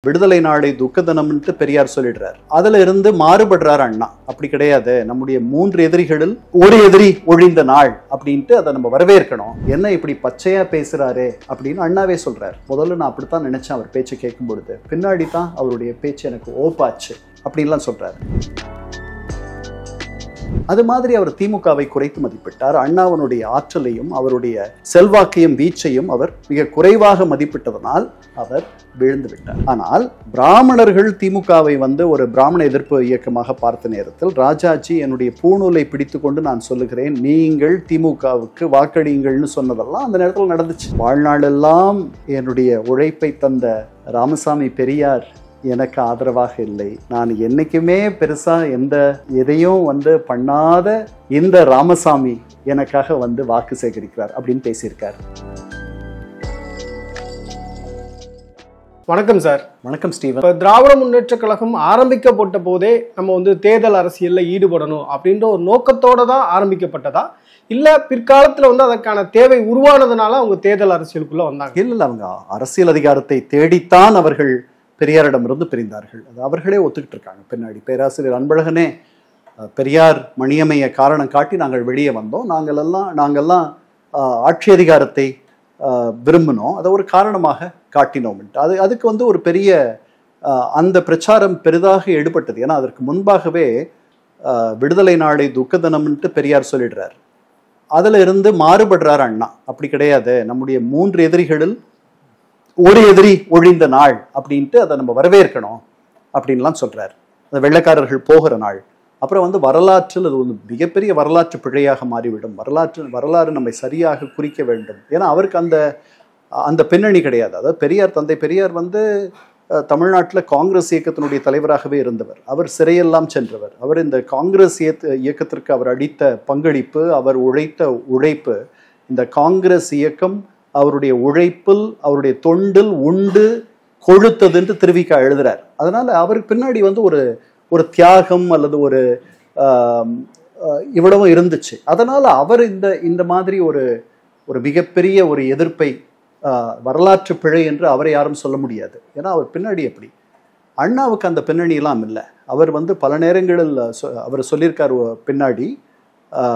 விடுதலை நாளை துக்க தினம்னு பெரியார் சொல்லிடுறார். அதுல இருந்து மாறுபடுறார் அண்ணா. அப்படி கிடையாது, நம்முடைய 3 எதிரிகளில் ஒரு எதிரி ஒழிந்த நாள் அப்படின்ட்டு அதை நம்ம வரவேற்கணும். என்ன இப்படி பச்சையா பேசுறாரு அப்படின்னு அண்ணாவே சொல்றார். முதல்ல நான் அப்படித்தான் நினைச்சேன் அவர் பேச்சு கேட்கும் பொழுது, பின்னாடி தான் அவருடைய பேச்சு எனக்கு ஓப்பாச்சு அப்படின்லாம் சொல்றாரு. அது மாதிரி அவர் திமுகவை குறைத்து மதிப்பிட்டார். அண்ணாவனுடைய ஆற்றலையும் அவருடைய செல்வாக்கையும் வீச்சையும் அவர் மிக குறைவாக மதிப்பிட்டதனால் அவர் விழுந்து விட்டார். ஆனால் பிராமணர்கள் திமுகவை ஒரு பிராமண எதிர்ப்பு இயக்கமாக பார்த்த நேரத்தில் ராஜாஜி என்னுடைய பூணூலை பிடித்து கொண்டு நான் சொல்லுகிறேன், நீங்கள் திமுகவுக்கு வாக்களியுங்கள்னு சொன்னதெல்லாம் அந்த நேரத்தில் நடந்துச்சு. வாழ்நாளெல்லாம் என்னுடைய உழைப்பை தந்த ராமசாமி பெரியார் எனக்கு ஆதரவாக இல்லை. நான் என்னைக்குமே பெருசா எதையும் பண்ணாத இந்த ராமசாமி எனக்காக வாக்கு சேகரிக்கிறார் அப்படின்னு பேசியிருக்கார். வணக்கம் சார். வணக்கம் ஸ்டீவன். திராவிட முன்னேற்ற கழகம் ஆரம்பிக்கப்பட்ட போதே நம்ம தேர்தல் அரசியல்ல ஈடுபடணும் அப்படின்ற ஒரு நோக்கத்தோட தான் ஆரம்பிக்கப்பட்டதா, இல்ல பிற்காலத்துல அதற்கான தேவை உருவானதுனால அவங்க தேர்தல் அரசியலுக்குள்ள வந்தாங்க? இல்ல, அவங்க அரசியல் அதிகாரத்தை தேடித்தான் அவர்கள் பெரியாரிடமிருந்து பிரிந்தார்கள். அது அவர்களே ஒத்துக்கிட்டு இருக்காங்க. பின்னாடி பேராசிரியர் அன்பழகனே பெரியார் மணியம்மையை காரணம் காட்டி நாங்கள் வெளியே வந்தோம், நாங்கள்லாம் ஆட்சி அதிகாரத்தை விரும்பினோம், அதை ஒரு காரணமாக காட்டினோம். அதுக்கு ஒரு பெரிய அந்த பிரச்சாரம் பெரிதாக எடுபட்டது. ஏன்னா அதற்கு முன்பாகவே விடுதலை நாளை துக்க தினம்னு பெரியார் சொல்லிடுறார். அதுல இருந்து மாறுபடுறார் அண்ணா. அப்படி கிடையாது, நம்முடைய 3 எதிரிகளில் ஒரு எதிரி ஒழிந்த நாள் அப்படின்ட்டு அதை நம்ம வரவேற்கணும் அப்படின்லாம் சொல்றாரு. அந்த வெள்ளைக்காரர்கள் போகிற நாள். அப்புறம் வரலாற்றில் அது மிகப்பெரிய வரலாற்று பிழையாக மாறிவிடும். வரலாறு நம்மை சரியாக குறிக்க வேண்டும். ஏன்னா அவருக்கு அந்த பின்னணி கிடையாது. அதாவது தந்தை பெரியார் தமிழ்நாட்டில் காங்கிரஸ் இயக்கத்தினுடைய தலைவராகவே இருந்தவர். அவர் சிறையெல்லாம் சென்றவர். அவர் இந்த காங்கிரஸ் இயக்கத்திற்கு அவர் அளித்த பங்களிப்பு, அவர் உழைத்த உழைப்பு, இந்த காங்கிரஸ் இயக்கம் அவருடைய உழைப்பில் அவருடைய தொண்டில் உண்டு கொழுத்ததுன்னு திருவிக்கா எழுதுறார். அதனால அவருக்கு பின்னாடி ஒரு தியாகம் அல்லது ஒரு இவ்வளவும் இருந்துச்சு. அதனால அவர் இந்த மாதிரி ஒரு மிகப்பெரிய ஒரு எதிர்ப்பை வரலாற்று பிழை என்று அவரை யாரும் சொல்ல முடியாது. ஏன்னா அவர் பின்னாடி எப்படி, அண்ணாவுக்கு அந்த பின்னணி எல்லாம் இல்லை. அவர் பல நேரங்களில் அவர் சொல்லியிருக்கார், பின்னாடி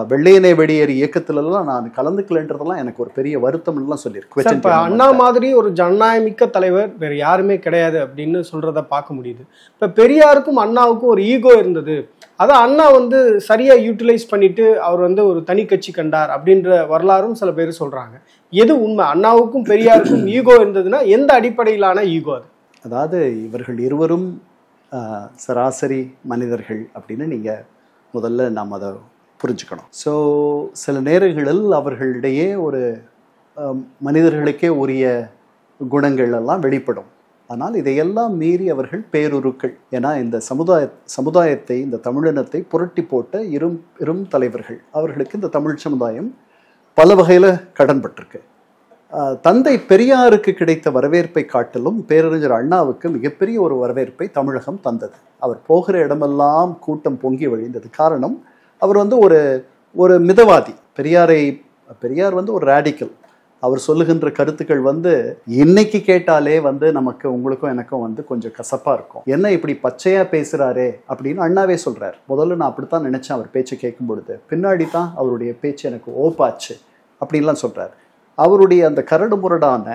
வெள்ளையனே வெளியேறி இயக்கத்திலெல்லாம் நான் கலந்துக்கலன்றதெல்லாம் எனக்கு ஒரு பெரிய வருத்தம்லாம் சொல்லியிருக்கேன். இப்போ அண்ணா மாதிரி ஒரு ஜனநாயகமிக்க தலைவர் வேற யாருமே கிடையாது அப்படின்னு சொல்றத பார்க்க முடியுது. இப்போ பெரியாருக்கும் அண்ணாவுக்கும் ஒரு ஈகோ இருந்தது. அதை அண்ணா சரியா யூட்டிலைஸ் பண்ணிட்டு அவர் ஒரு தனி கட்சி கண்டார் அப்படின்ற வரலாறும் சில பேர் சொல்றாங்க. எது உண்மை? அண்ணாவுக்கும் பெரியாருக்கும் ஈகோ இருந்ததுன்னா எந்த அடிப்படையிலான ஈகோ அது? அதாவது இவர்கள் இருவரும் சராசரி மனிதர்கள் அப்படின்னு நீங்க முதல்ல நாம் அதை புரிஞ்சுக்கணும். ஸோ சில நேரங்களில் அவர்களிடையே ஒரு மனிதர்களுக்கே உரிய குணங்கள் எல்லாம் வெளிப்படும். ஆனால் இதையெல்லாம் மீறி அவர்கள் பேருருக்கள். ஏன்னா இந்த சமுதாயத்தை இந்த தமிழினத்தை புரட்டி போட்ட இரும் தலைவர்கள். அவர்களுக்கு இந்த தமிழ் சமுதாயம் பல வகையில் கடன்பட்டிருக்கு. தந்தை பெரியாருக்கு கிடைத்த வரவேற்பை காட்டிலும் பேரறிஞர் அண்ணாவுக்கு மிகப்பெரிய ஒரு வரவேற்பை தமிழகம் தந்தது. அவர் போகிற இடமெல்லாம் கூட்டம் பொங்கி வழிந்தது. காரணம், அவர் ஒரு மிதவாதி. பெரியார் ஒரு ரேடிக்கல். அவர் சொல்லுகின்ற கருத்துக்கள் இன்னைக்கு கேட்டாலே நமக்கு உங்களுக்கும் எனக்கும் கொஞ்சம் கசப்பா இருக்கும். என்ன இப்படி பச்சையா பேசுறாரே அப்படின்னு அண்ணாவே சொல்றார். முதல்ல நான் அப்படித்தான் நினைச்சேன் அவர் பேச்சு கேட்கும் பொழுது, பின்னாடி தான் அவருடைய பேச்சு எனக்கு ஓப்பாச்சு அப்படின்லாம் சொல்றார். அவருடைய அந்த கரடு முரடான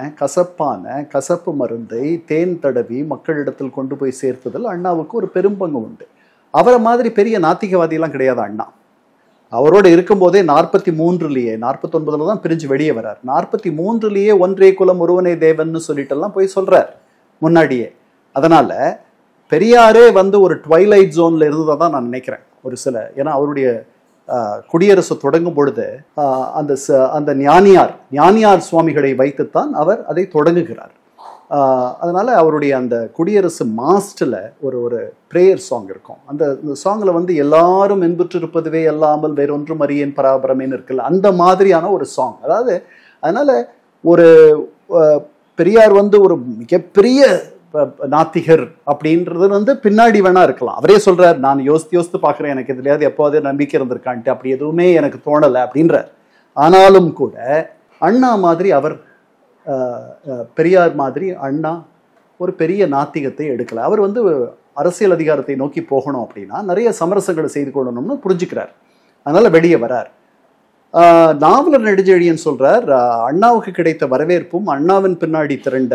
கசப்பு மருந்தை தேன் தடவி மக்களிடத்தில் கொண்டு போய் சேர்த்ததில் அண்ணாவுக்கு ஒரு பெரும்பங்கு உண்டு. அவரை மாதிரி பெரிய நாத்திகவாதியெல்லாம் கிடையாது அண்ணா. அவரோடு இருக்கும்போதே 49 தான் பிரிஞ்சு வெளியே வர்றார். 43 ஒன்றே குலம் ஒருவனே தேவன்னு சொல்லிட்டெல்லாம் போய் சொல்றார் முன்னாடியே. அதனால பெரியாரே ஒரு ட்வைலைட் ஜோன்ல இருந்ததான் நான் நினைக்கிறேன் ஒரு சில. ஏன்னா அவருடைய குடியரசு தொடங்கும் பொழுது அந்த ஞானியார் சுவாமிகளை வைத்துத்தான் அவர் அதை தொடங்குகிறார். அதனால அவருடைய அந்த குடியரசு மாஸ்டில் ஒரு பிரேயர் சாங் இருக்கும். அந்த சாங்ல எல்லாரும் என்புற்றிருப்பதுவே அல்லாமல் வேறொன்றும் அறியேன் பராபரமேன்னு இருக்குல்ல, அந்த மாதிரியான ஒரு சாங். அதனால ஒரு பெரியார் ஒரு மிகப்பெரிய நாத்திகர் அப்படின்றது பின்னாடி வேணா இருக்கலாம். அவரே சொல்றார், நான் யோசித்து பார்க்குறேன், எனக்கு எதுலையாவது எப்போதே நம்பிக்கை இருந்திருக்கான்ட்டு, அப்படி எதுவுமே எனக்கு தோணலை அப்படின்றார். ஆனாலும் கூட அண்ணா மாதிரி அவர் பெரியார் மாதிரி அண்ணா ஒரு பெரிய நாத்திகத்தை எடுக்கல. அவர் வந்து அரசியல் அதிகாரத்தை நோக்கி போகணும் அப்படின்னா நிறைய சமரசங்களை செய்து கொள்ளணும்னு புரிஞ்சுக்கிறார். அதனால வெளியே வரார். நாவலர் நெடுஞ்செழியன் சொல்றார், அண்ணாவுக்கு கிடைத்த வரவேற்பும் அண்ணாவின் பின்னாடி திரண்ட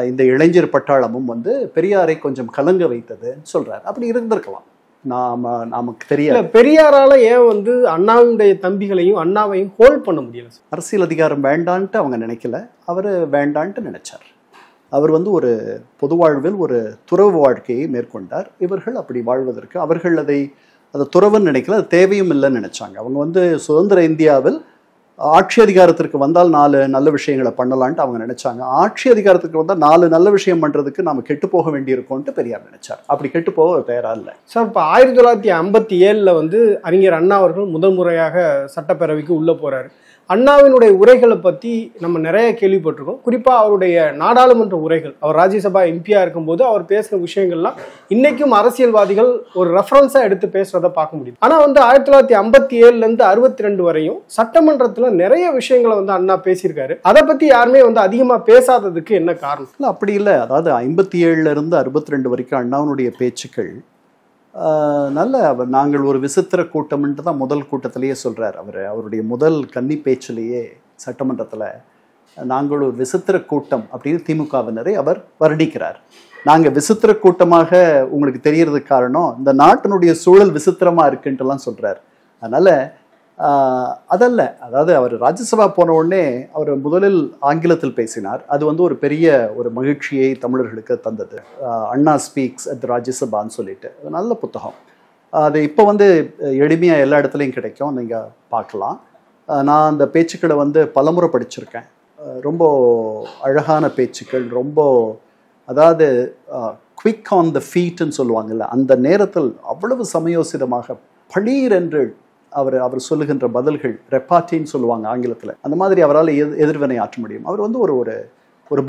இந்த இளைஞர் பட்டாளமும் வந்து பெரியாரை கொஞ்சம் கலங்க வைத்ததுன்னு சொல்றார். அப்படி இருந்திருக்கலாம், நமக்கு தெரியல. பெரியாரால ஏன் வந்து அண்ணாவுடைய தம்பிகளையும் அண்ணாவையும் ஹோல்ட் பண்ண முடியல? அரசியல் அதிகாரம் வேண்டான்ட்டு அவங்க நினைக்கல, அவர் வேண்டான்ட்டு நினைச்சார். அவர் வந்து ஒரு பொது வாழ்வில் ஒரு துறவு வாழ்க்கையை மேற்கொண்டார். இவர்கள் அப்படி வாழ்வதற்கு அவர்கள் அதை துறவுன்னு நினைக்கல, அது தேவையும் இல்லைன்னு நினைச்சாங்க. அவங்க வந்து சுதந்திர இந்தியாவில் ஆட்சி அதிகாரத்திற்கு வந்தால் 4 நல்ல விஷயங்களை பண்ணலான்ட்டு அவங்க நினைச்சாங்க. ஆட்சி அதிகாரத்துக்கு வந்தால் 4 நல்ல விஷயம் பண்றதுக்கு நாம கெட்டு போக வேண்டியிருக்கோன்ட்டு பெரியார் நினைச்சார். அப்படி கெட்டு போக தயாரா இல்லை சார். இப்போ 1957 வந்து அறிஞர் அண்ணா அவர்கள் முதல் முறையாக சட்டப்பேரவைக்கு உள்ள போறாரு. அண்ணாவினுடைய உரைகளை பற்றி நம்ம நிறைய கேள்விப்பட்டிருக்கோம். குறிப்பாக அவருடைய நாடாளுமன்ற உரைகள், அவர் ராஜ்யசபா எம்பியா இருக்கும்போது அவர் பேசின விஷயங்கள்லாம் இன்னைக்கும் அரசியல்வாதிகள் ஒரு ரெஃபரன்ஸாக எடுத்து பேசுறதை பார்க்க முடியும். ஆனால் வந்து 1957 62 வரையும் சட்டமன்றத்தில் நிறைய விஷயங்களை வந்து அண்ணா பேசியிருக்காரு. அதை பற்றி யாருமே வந்து அதிகமாக பேசாததுக்கு என்ன காரணம்? இல்லை, அப்படி இல்லை. அதாவது 57 62 வரைக்கும் அண்ணாவினுடைய பேச்சுக்கள் நல்ல, நாங்கள் ஒரு விசித்திர கூட்டம்ன்ட்டு தான் முதல் கூட்டத்திலேயே சொல்கிறார். அவருடைய முதல் கன்னி பேச்சிலேயே சட்டமன்றத்தில் நாங்கள் ஒரு விசித்திர கூட்டம் அப்படின்னு திமுகவினரை அவர் வர்ணிக்கிறார். நாங்கள் விசித்திர கூட்டமாக உங்களுக்கு தெரியறதுக்கு காரணம் இந்த நாட்டினுடைய சூழல் விசித்திரமாக இருக்குன்ட்டுலாம் சொல்கிறார். அதனால் அதல்ல, அதாவது அவர் ராஜ்யசபா போன உடனே அவர் முதலில் ஆங்கிலத்தில் பேசினார். அது வந்து ஒரு பெரிய ஒரு மகிழ்ச்சியை தமிழர்களுக்கு தந்தது. அண்ணா ஸ்பீக்ஸ் அட் ராஜ்யசபான்னு சொல்லிட்டு நல்ல புத்தகம். அது இப்போ வந்து எளிமையாக எல்லா இடத்துலையும் கிடைக்கும், நீங்கள் பார்க்கலாம். நான் அந்த பேச்சுக்களை வந்து பலமுறை படிச்சிருக்கேன். ரொம்ப அழகான பேச்சுக்கள், ரொம்ப அதாவது குவிக் ஆன் த ஃபீட்னு சொல்லுவாங்கல்ல, அந்த நேரத்தில் அவ்வளவு சமயோசிதமாக பளீர் என்று அவர் சொல்லுகின்ற பதில்கள், ரெப்பாட்டின்னு சொல்லுவாங்க ஆங்கிலத்தில், அந்த மாதிரி அவரால் எதிர்வினை ஆற்ற முடியும். அவர் வந்து ஒரு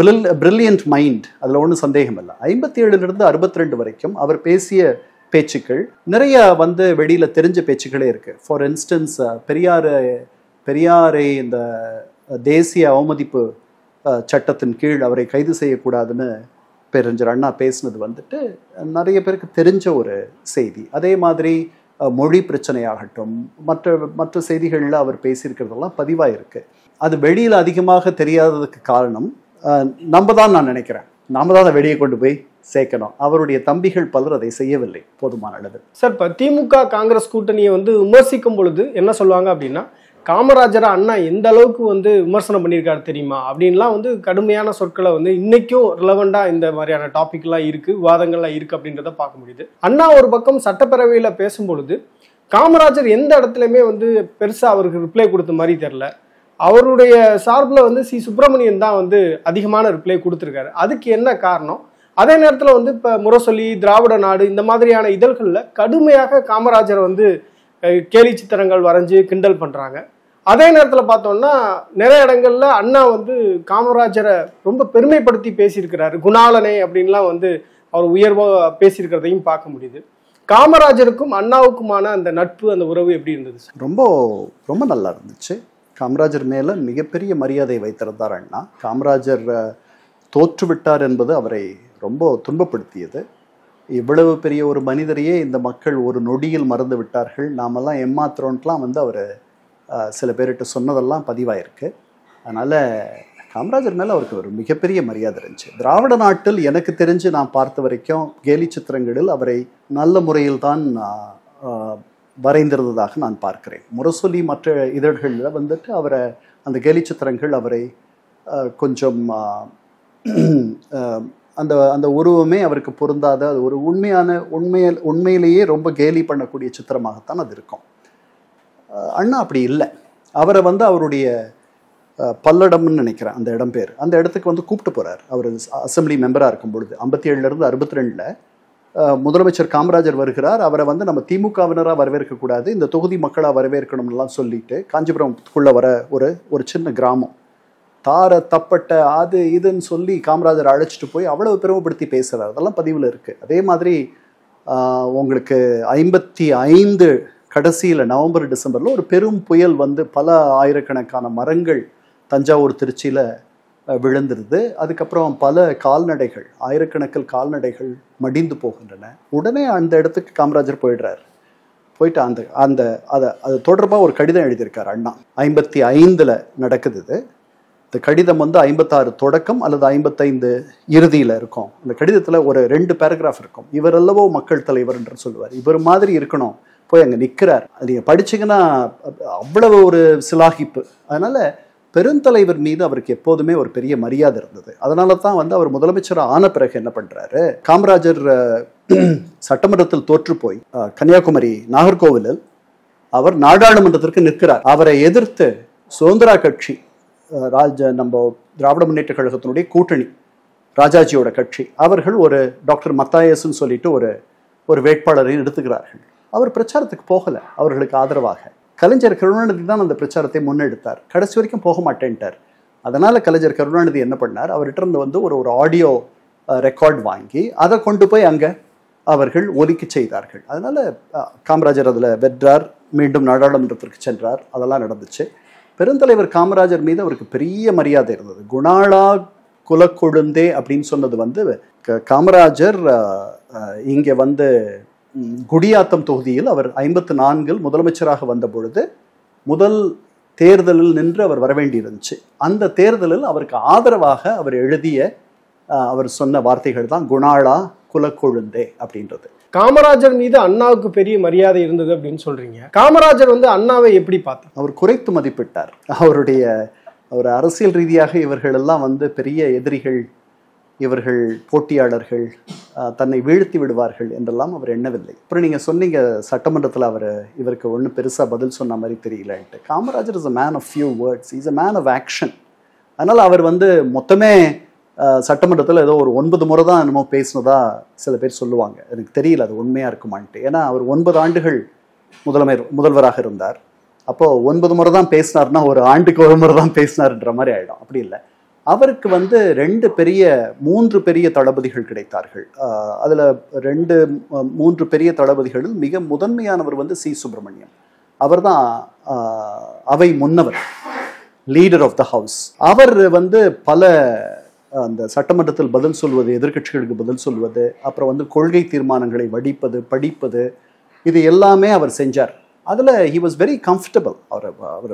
பிரில்லியன்ட் மைண்ட், அதில் ஒன்றும் சந்தேகம் இல்லை. 57 62 வரைக்கும் அவர் பேசிய பேச்சுக்கள் நிறைய வந்து வெளியில் தெரிஞ்ச பேச்சுக்களே இருக்கு. ஃபார் இன்ஸ்டன்ஸ் பெரியாரை இந்த தேசிய அவமதிப்பு சட்டத்தின் கீழ் அவரை கைது செய்யக்கூடாதுன்னு பேரறிஞர் அண்ணா பேசினது வந்துட்டு நிறைய பேருக்கு தெரிஞ்ச ஒரு செய்தி. அதே மாதிரி மொழி பிரச்சனையாகட்டும், மற்ற செய்திகளில் அவர் பேசியிருக்கிறதெல்லாம் பதிவாக இருக்கு. அது வெளியில் அதிகமாக தெரியாததுக்கு காரணம் நம்ம தான், நான் நினைக்கிறேன். நாம தான் அதை வெளியே கொண்டு போய் சேர்க்கணும். அவருடைய தம்பிகள் பலர் அதை செய்யவில்லை போதுமான அளவு. சார், இப்போ திமுக காங்கிரஸ் கூட்டணியை வந்து விமர்சிக்கும் பொழுது என்ன சொல்லுவாங்க அப்படின்னா, காமராஜரை அண்ணா எந்த அளவுக்கு வந்து விமர்சனம் பண்ணியிருக்காரு தெரியுமா அப்படின்லாம் வந்து கடுமையான சொற்களை வந்து இன்னைக்கும் ரிலவெண்டா இந்த மாதிரியான டாபிக்லாம் இருக்கு, விவாதங்கள்லாம் இருக்கு அப்படின்றத பார்க்க முடியுது. அண்ணா ஒரு பக்கம் சட்டப்பேரவையில் பேசும்பொழுது காமராஜர் எந்த இடத்துலையுமே வந்து பெருசாக அவருக்கு ரிப்ளை கொடுத்த மாதிரி தெரில. அவருடைய சார்பில் வந்து சி சுப்பிரமணியன் தான் வந்து அதிகமான ரிப்ளை கொடுத்துருக்காரு. அதுக்கு என்ன காரணம்? அதே நேரத்தில் வந்து இப்போ முரசொலி, திராவிட நாடு இந்த மாதிரியான இதழ்களில் கடுமையாக காமராஜரை வந்து கேலி சித்திரங்கள் வரைஞ்சி கிண்டல் பண்ணுறாங்க. அதே நேரத்தில் பார்த்தோம்னா நிறைய இடங்கள்ல அண்ணா வந்து காமராஜரை ரொம்ப பெருமைப்படுத்தி பேசியிருக்கிறாரு. குணாளனே அப்படின்லாம் வந்து அவர் உயர்வாக பேசியிருக்கிறதையும் பார்க்க முடியுது. காமராஜருக்கும் அண்ணாவுக்குமான அந்த நட்பு, அந்த உறவு எப்படி இருந்தது சார்? ரொம்ப ரொம்ப நல்லா இருந்துச்சு. காமராஜர் மேலே மிகப்பெரிய மரியாதை வைத்திருந்தார் அண்ணா. காமராஜர் தோற்றுவிட்டார் என்பது அவரை ரொம்ப துன்பப்படுத்தியது. இவ்வளவு பெரிய ஒரு மனிதரையே இந்த மக்கள் ஒரு நொடியில் மறந்து விட்டார்கள், நாமெல்லாம் ஏமாத்துறோன்ட்டுலாம் வந்து அவர் சில பேர்கிட்ட சொன்னதெல்லாம் பதிவாயிருக்கு. அதனால் காமராஜர் மேலே அவருக்கு ஒரு மிகப்பெரிய மரியாதை இருந்துச்சு. திராவிட நாட்டில் எனக்கு தெரிஞ்சு நான் பார்த்த வரைக்கும் கேலி சித்திரங்களில் அவரை நல்ல முறையில் தான் வரைந்திருந்ததாக நான் பார்க்கிறேன். முரசொலி மற்ற இதழ்களில் வந்துட்டு அவரை அந்த கேலி சித்திரங்கள் அவரை கொஞ்சம் அந்த அந்த உருவமே அவருக்கு பொருந்தாத, அது ஒரு உண்மையிலேயே ரொம்ப கேலி பண்ணக்கூடிய சித்திரமாகத்தான் அது இருக்கும். அண்ணா அப்படி இல்லை. அவரை வந்து அவருடைய பல்லடம்னு நினைக்கிறேன் அந்த இடம் பேர், அந்த இடத்துக்கு வந்து கூப்பிட்டு போகிறார். அவர் அசம்பிளி மெம்பராக இருக்கும் பொழுது 57 62 முதலமைச்சர் காமராஜர் வருகிறார். அவரை வந்து நம்ம திமுகவினராக வரவேற்கக்கூடாது, இந்த தொகுதி மக்களாக வரவேற்கணும்லாம் சொல்லிட்டு காஞ்சிபுரத்துக்குள்ளே வர ஒரு சின்ன கிராமம், தார தப்பட்ட அது இதுன்னு சொல்லி காமராஜர் அழைச்சிட்டு போய் அவ்வளவு பெருமைப்படுத்தி பேசுகிறார். அதெல்லாம் பதிவில் இருக்குது. அதே மாதிரி உங்களுக்கு 55 கடைசியில் நவம்பர் டிசம்பரில் ஒரு பெரும் புயல் வந்து பல ஆயிரக்கணக்கான மரங்கள் தஞ்சாவூர் திருச்சியில் விழுந்துருது. அதுக்கப்புறம் பல கால்நடைகள், ஆயிரக்கணக்கில் கால்நடைகள் மடிந்து போகின்றன. உடனே அந்த இடத்துக்கு காமராஜர் போயிடுறாரு. போயிட்டு அது தொடர்பாக ஒரு கடிதம் எழுதியிருக்கார் அண்ணா. 55 நடக்குது இது. இந்த கடிதம் 56 தொடக்கம் அல்லது 55 இறுதியில் இருக்கும். அந்த கடிதத்தில் ஒரு 2 பேராகிராஃப் இருக்கும். இவர் அல்லவோ மக்கள் தலைவர் என்று சொல்லுவார். இவர் மாதிரி இருக்கணும். போய் அங்கே நிற்கிறார். அது நீங்கள் படிச்சிங்கன்னா அவ்வளவு ஒரு சிலாகிப்பு. அதனால பெருந்தலைவர் மீது அவருக்கு எப்போதுமே ஒரு பெரிய மரியாதை இருந்தது. அதனால தான் அவர் முதலமைச்சர் ஆன பிறகு என்ன பண்றாரு, காமராஜர் சட்டமன்றத்தில் தோற்று போய் கன்னியாகுமரி நாகர்கோவிலில் அவர் நாடாளுமன்றத்திற்கு நிற்கிறார். அவரை எதிர்த்து சுதந்திரா கட்சி, நம்ம திராவிட முன்னேற்ற கழகத்தினுடைய கூட்டணி, ராஜாஜியோட கட்சி, அவர்கள் ஒரு டாக்டர் மத்தாயஸ்ன்னு சொல்லிட்டு ஒரு வேட்பாளரை எடுத்துக்கிறார்கள். அவர் பிரச்சாரத்துக்கு போகல. அவர்களுக்கு ஆதரவாக கலைஞர் கருணாநிதி தான் அந்த பிரச்சாரத்தை முன்னெடுத்தார். கடைசி வரைக்கும் போக மாட்டேன்ட்டார். அதனால கலைஞர் கருணாநிதி என்ன பண்ணார், அவர்கிட்ட இருந்து ஒரு ஆடியோ ரெக்கார்ட் வாங்கி அதை கொண்டு போய் அங்க அவர்கள் ஒலிக்க செய்தார்கள். அதனால காமராஜர் அதுல வென்றார். மீண்டும் நாடாளுமன்றத்திற்கு சென்றார். அதெல்லாம் நடந்துச்சு. பெருந்தலைவர் காமராஜர் மீது அவருக்கு பெரிய மரியாதை இருந்தது. குணாளா குலக்கொழுந்தே அப்படின்னு சொன்னது காமராஜர் இங்கே குடியாத்தம் தொகுதியில் அவர் 54 முதலமைச்சராக வந்த பொழுது முதல் தேர்தலில் நின்று அவர் வரவேண்டியிருந்துச்சு. அந்த தேர்தலில் அவருக்கு ஆதரவாக அவர் அவர் சொன்ன வார்த்தைகள் தான் குணாளா குலக்கொழுந்தே அப்படின்றது. காமராஜர் மீது அண்ணாவுக்கு பெரிய மரியாதை இருந்தது அப்படின்னு சொல்றீங்க. காமராஜர் அண்ணாவை எப்படி பார்த்தார்? அவர் குறைத்து மதிப்பிட்டார். அவர் அரசியல் ரீதியாக இவர்கள் எல்லாம் பெரிய எதிரிகள், இவர்கள் போட்டியாளர்கள், தன்னை வீழ்த்தி விடுவார்கள் என்றெல்லாம் அவர் எண்ணவில்லை. அப்புறம் நீங்க சொன்னீங்க சட்டமன்றத்தில் இவருக்கு ஒன்றும் பெருசா பதில் சொன்ன மாதிரி தெரியலன்ட்டு. Kamarajar is a man of few words, is a man of action. அதனால அவர் மொத்தமே சட்டமன்றத்தில் ஏதோ ஒரு 9 முறை தான் என்னமோ பேசினதா சில பேர் சொல்லுவாங்க. எனக்கு தெரியல அது உண்மையா இருக்குமான்ட்டு. ஏன்னா அவர் 9 ஆண்டுகள் முதல்வராக இருந்தார். அப்போ 9 முறை தான் பேசினார்னா ஒரு ஆண்டுக்கு ஒரு முறை தான் பேசினார்ன்ற மாதிரி ஆயிடும். அப்படி இல்லை. அவருக்கு 3 பெரிய தளபதிகள் கிடைத்தார்கள். அதுல 3 பெரிய தளபதிகளில் மிக முதன்மையானவர் சி. சுப்பிரமணியம். அவர் தான் அவை முன்னவர், லீடர் ஆஃப் த ஹவுஸ். அவர் பல அந்த சட்டமன்றத்தில் பதில் சொல்வது, எதிர்கட்சிகளுக்கு பதில் சொல்வது, அப்புறம் கொள்கை தீர்மானங்களை வடிப்பது, படிப்பது, இது எல்லாமே அவர் செஞ்சார். அதுல ஹி வாஸ் வெரி கம்ஃபர்டபுள். அவர்